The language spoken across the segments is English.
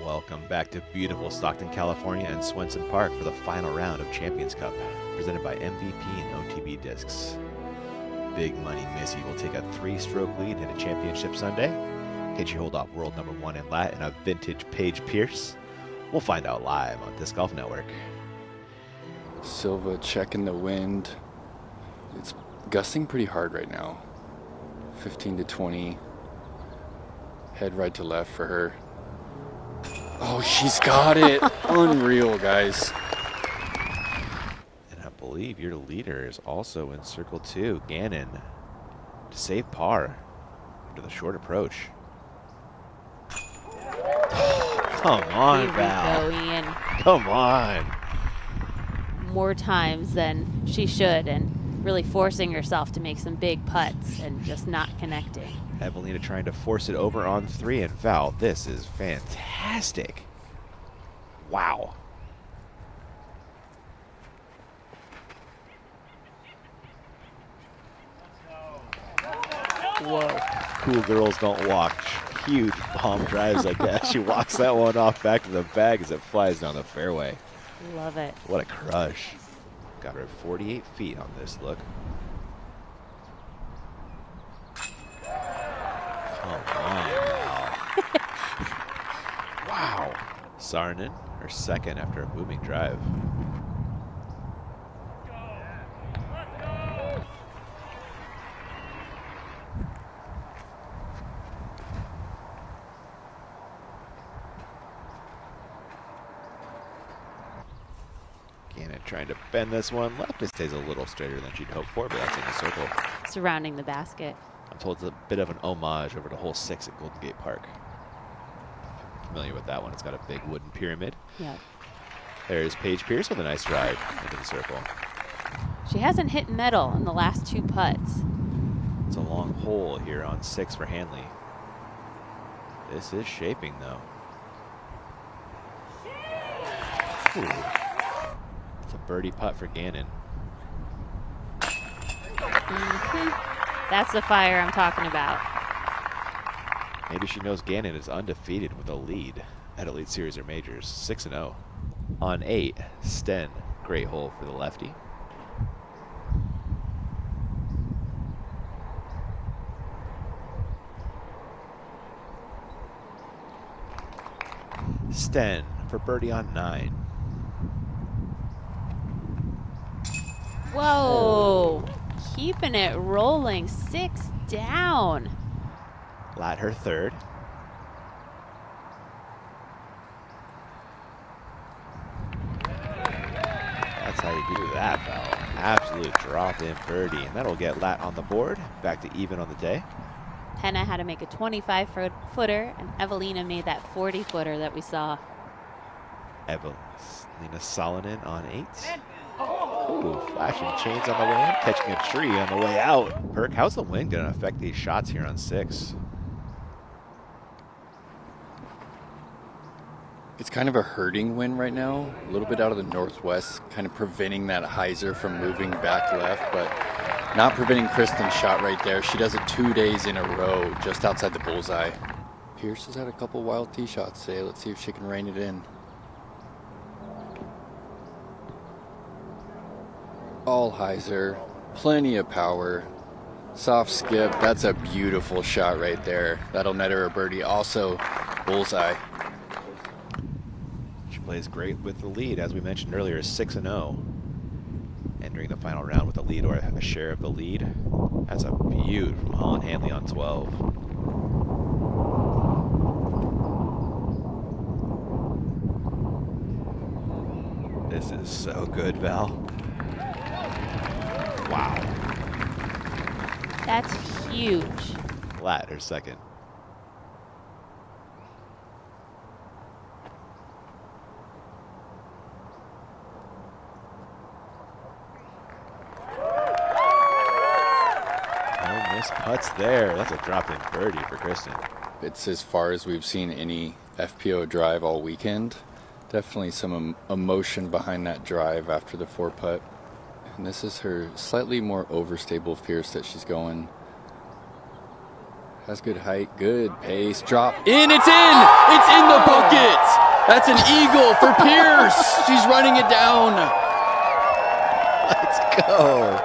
Welcome back to beautiful Stockton, California and Swenson Park for the final round of Champions Cup, presented by MVP and OTB Discs. Big Money Missy will take a 3-stroke lead in a championship Sunday. Can she hold off world number 1 in lat and a vintage Paige Pierce? We'll find out live on Disc Golf Network. Silva checking the wind. It's gusting pretty hard right now. 15 to 20. Head right to left for her. Oh, she's got it. Unreal, guys. And I believe your leader is also in circle 2, Gannon, to save par after the short approach. Come on, Val. Here we go, Ian. Come on. More times than she should, and really forcing herself to make some big putts and just not connecting. Evelina trying to force it over on 3, and Val, this is fantastic. Wow. Whoa. Cool girls don't walk huge bomb drives like that. She walks that one off back to the bag as it flies down the fairway. Love it. What a crush. Got her 48 feet on this look. Come on, Val. Wow. Sarnen, her second after a booming drive. Gannon trying to bend this one left. It stays a little straighter than she'd hoped for, but that's in the circle. Surrounding the basket. I'm told it's a bit of an homage over to hole 6 at Golden Gate Park. Familiar with that one. It's got a big wooden pyramid. Yeah. There's Paige Pierce with a nice drive into the circle. She hasn't hit metal in the last 2 putts. It's a long hole here on 6 for Hanley. This is shaping, though. Ooh. It's a birdie putt for Gannon. That's the fire I'm talking about. Maybe she knows Gannon is undefeated with a lead at Elite Series or Majors, 6-0. On 8, Sten, great hole for the lefty. Sten for birdie on 9. Whoa. Keeping it rolling. 6 down. Lat her third. That's how you do that, Val. Absolute drop-in birdie, and that'll get Lat on the board. Back to even on the day. Henna had to make a 25-footer, and Evelina made that 40-footer that we saw. Evelina Salonen on 8. Ooh, flashing chains on the way in, catching a tree on the way out. Perk, how's the wind going to affect these shots here on 6? It's kind of a hurting wind right now. A little bit out of the northwest, kind of preventing that hyzer from moving back left, but not preventing Kristen's shot right there. She does it 2 days in a row, just outside the bullseye. Pierce has had a couple wild tee shots today. Let's see if she can rein it in. All hyzer, plenty of power, soft skip. That's a beautiful shot right there. That'll net her a birdie. Also, bullseye. She plays great with the lead, as we mentioned earlier, 6-0. Entering the final round with a lead or a share of the lead. That's a beaut from Holland Hanley on 12. This is so good, Val. Wow. That's huge. Lat, her second. No missed putts there. That's a drop-in birdie for Kristen. It's as far as we've seen any FPO drive all weekend. Definitely some emotion behind that drive after the 4-putt. And this is her slightly more overstable Pierce that she's going. Has good height, good pace, drop in, it's in! It's in the bucket! That's an eagle for Pierce! She's running it down. Let's go.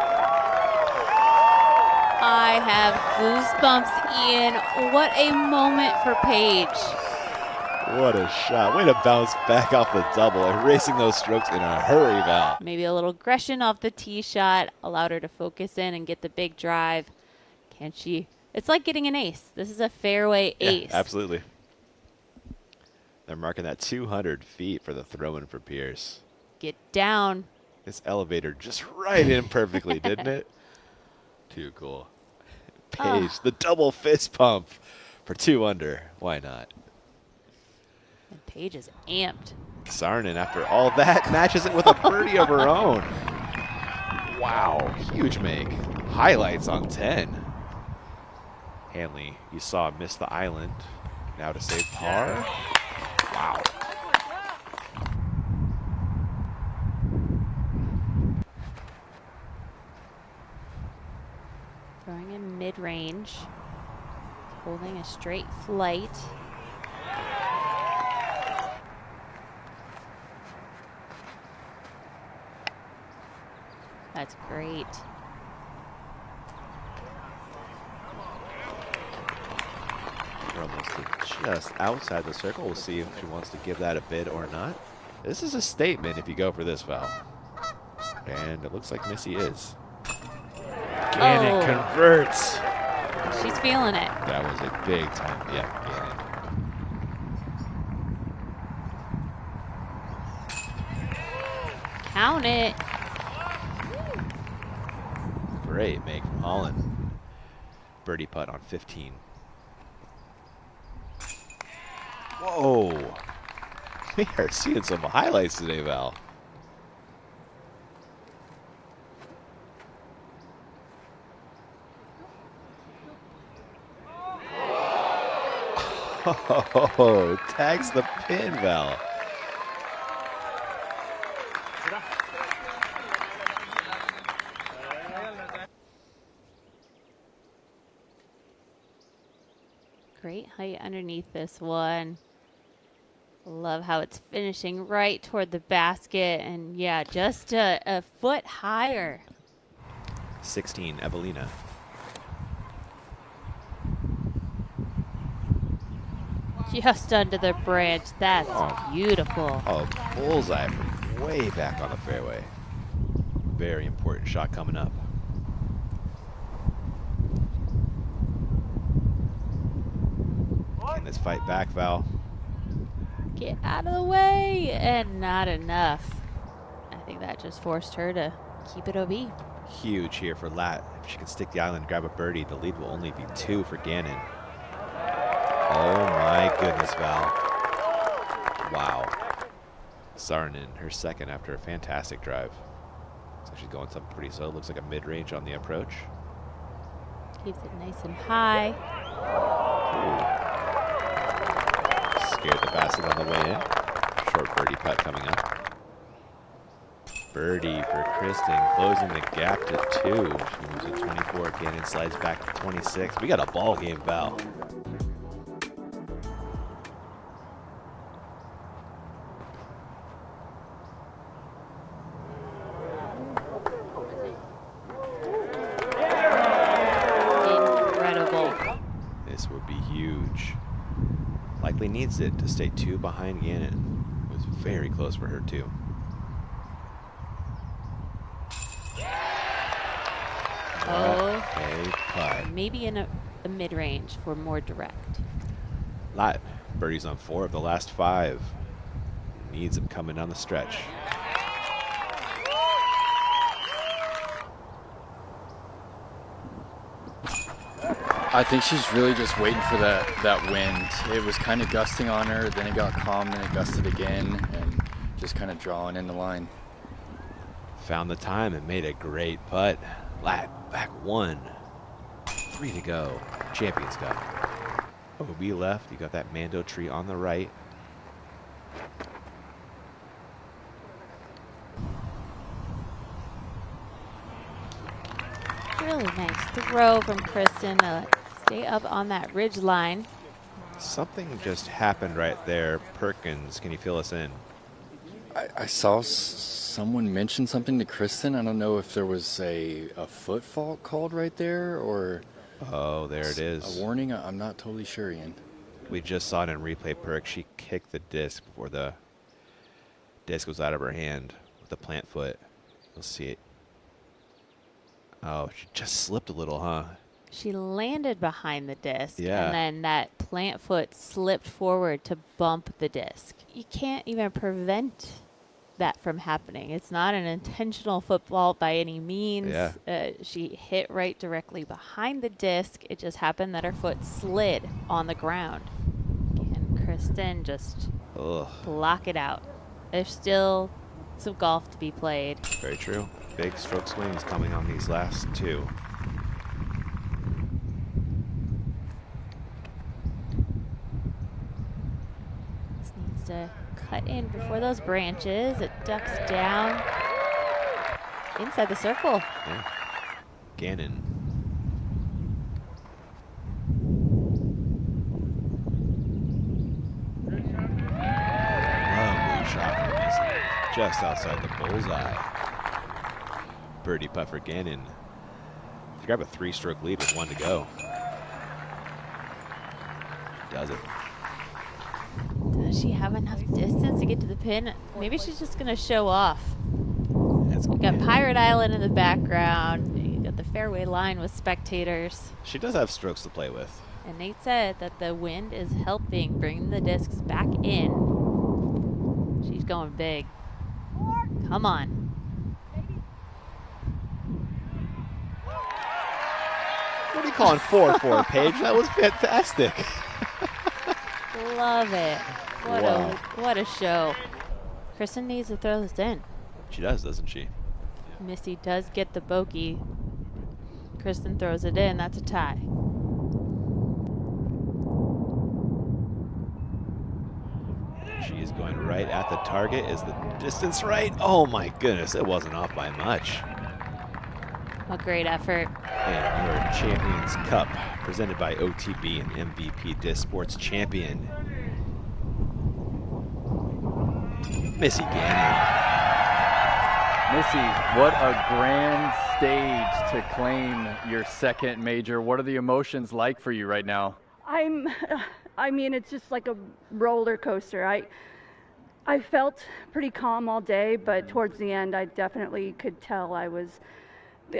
I have goosebumps, Ian. What a moment for Paige. What a shot. Way to bounce back off the double, erasing those strokes in a hurry, Val. Maybe a little aggression off the tee shot allowed her to focus in and get the big drive. Can she? It's like getting an ace. This is a fairway ace. Yeah, absolutely. They're marking that 200 feet for the throw-in for Pierce. Get down. This elevator just right in perfectly, didn't it? Too cool. Paige, the double fist pump for 2 under. Why not? And Paige is amped. Saarinen, after all that, matches it with a birdie of her own. Wow, huge make. Highlights on 10. Hanley, you saw miss the island. Now to save par. Wow. Throwing in mid-range. Holding a straight flight. That's great. We're almost just outside the circle. We'll see if she wants to give that a bid or not. This is a statement if you go for this foul. And it looks like Missy is. Gannon converts. She's feeling it. That was a big time. Yeah, Gannon. Count it. Great make from Holland. Birdie putt on 15. Whoa. We are seeing some highlights today, Val. Oh, tags the pin, Val. Great height underneath this one. Love how it's finishing right toward the basket. And yeah, just a foot higher. 16, Evelina. Just under the branch. That's beautiful. Oh, bullseye from way back on the fairway. Very important shot coming up. Can this fight back, Val? Get out of the way. And not enough. I think that just forced her to keep it OB. Huge here for Lat. If she can stick the island and grab a birdie, the lead will only be 2 for Gannon. Oh my goodness, Val. Wow. Saarinen, her second after a fantastic drive. So she's going something pretty slow. Looks like a mid-range on the approach. Keeps it nice and high. Ooh. Scared the basket on the way in. Short birdie putt coming up. Birdie for Kristen, closing the gap to 2. She moves to 24. Gannon slides back to 26. We got a ball game, Val. This would be huge. Likely needs it to stay 2 behind Gannon. It was very close for her too. Oh, A putt. maybe in a mid-range for more direct. Lot. Birdies on 4 of the last 5. Needs him coming down the stretch. I think she's really just waiting for that wind. It was kind of gusting on her, then it got calm, then it gusted again, and just kind of drawing in the line. Found the time and made a great putt. Lat back 1. 3 to go. Champions Cup. OB left. You got that Mando tree on the right. Really nice throw from Kristen to Stay up on that ridge line. Something just happened right there. Perkins, can you fill us in? I saw someone mention something to Kristen. I don't know if there was a foot fault called right there or Oh, there it is. a warning. I'm not totally sure, Ian. We just saw it in replay, Perk. She kicked the disc before the disc was out of her hand with the plant foot. You'll see it. Oh, she just slipped a little, huh? She landed behind the disc, Yeah. and then that plant foot slipped forward to bump the disc. You can't even prevent that from happening. It's not an intentional football by any means. Yeah. She hit right directly behind the disc. It just happened that her foot slid on the ground. And Kristen just Ugh. block it out. There's still some golf to be played. Very true. Big stroke swings coming on these last two. This needs to cut in before those branches. It ducks down inside the circle. Yeah. Gannon. Lovely shot from Missy. Just outside the bullseye. Birdie putt for Gannon. To grab a 3-stroke lead with 1 to go. Does it. Does she have enough distance to get to the pin? Maybe she's just going to show off. That's We've got Pirate Island in the background. You got the fairway line with spectators. She does have strokes to play with. And Nate said that the wind is helping bring the discs back in. She's going big. Come on. What are you calling 4 for, Paige? That was fantastic. Love it. Wow. What a show. Kristen needs to throw this in. She does, doesn't she? Missy does get the bogey. Kristen throws it in. That's a tie. She is going right at the target. Is the distance right? Oh my goodness, it wasn't off by much. A great effort. And your Champions Cup, presented by OTB and MVP Disc Sports champion, Missy Gannon. Missy, what a grand stage to claim your second major. What are the emotions like for you right now? I mean, it's just like a roller coaster. I felt pretty calm all day, but towards the end, I definitely could tell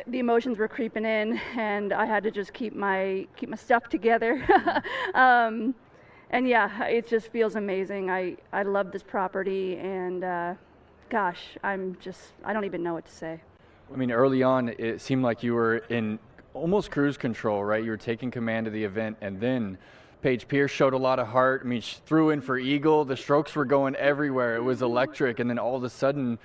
the emotions were creeping in, and I had to just keep my stuff together. And yeah, it just feels amazing. I love this property, and gosh, I don't even know what to say. I mean, early on, it seemed like you were in almost cruise control, right? You were taking command of the event, and then Paige Pierce showed a lot of heart. I mean, she threw in for eagle. The strokes were going everywhere. It was electric, and then all of a sudden,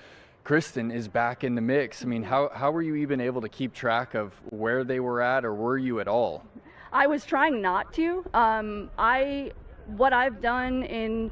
Kristen is back in the mix. I mean, how were you even able to keep track of where they were at, or were you at all? I was trying not to. What I've done in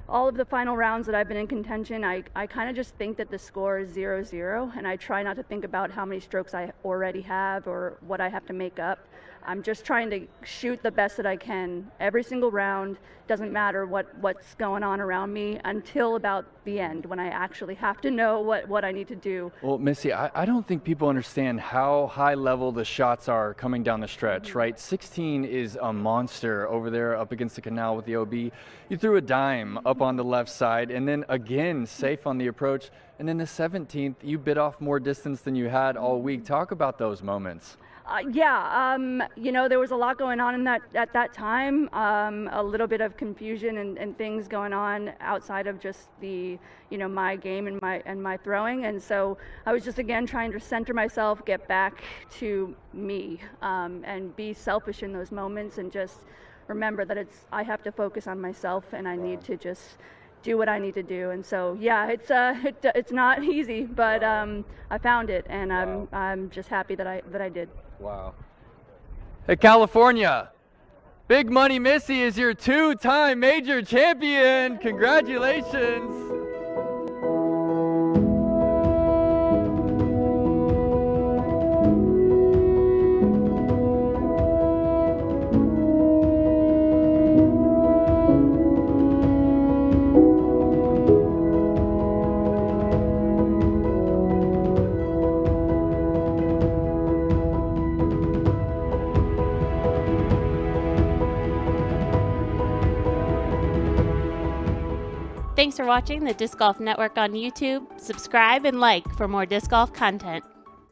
all of the final rounds that I've been in contention, I kind of just think that the score is 0-0, and I try not to think about how many strokes I already have or what I have to make up. I'm just trying to shoot the best that I can every single round. Doesn't matter what's going on around me until about the end, when I actually have to know what I need to do. Well, Missy, I don't think people understand how high level the shots are coming down the stretch, right? 16 is a monster over there up against the canal with the OB. You threw a dime up on the left side, and then again, safe on the approach. And then the 17th, you bit off more distance than you had all week. Talk about those moments. There was a lot going on at that time, a little bit of confusion and things going on outside of just the, my game and my throwing. And so I was just, again, trying to center myself, get back to me, and be selfish in those moments, and just remember that I have to focus on myself, and I need to just do what I need to do. And so, yeah, it's not easy, but I found it, and I'm just happy that I did. Wow. Hey, California, Big Money Missy is your 2-time major champion. Congratulations. Thanks for watching the Disc Golf Network on YouTube. Subscribe and like for more disc golf content.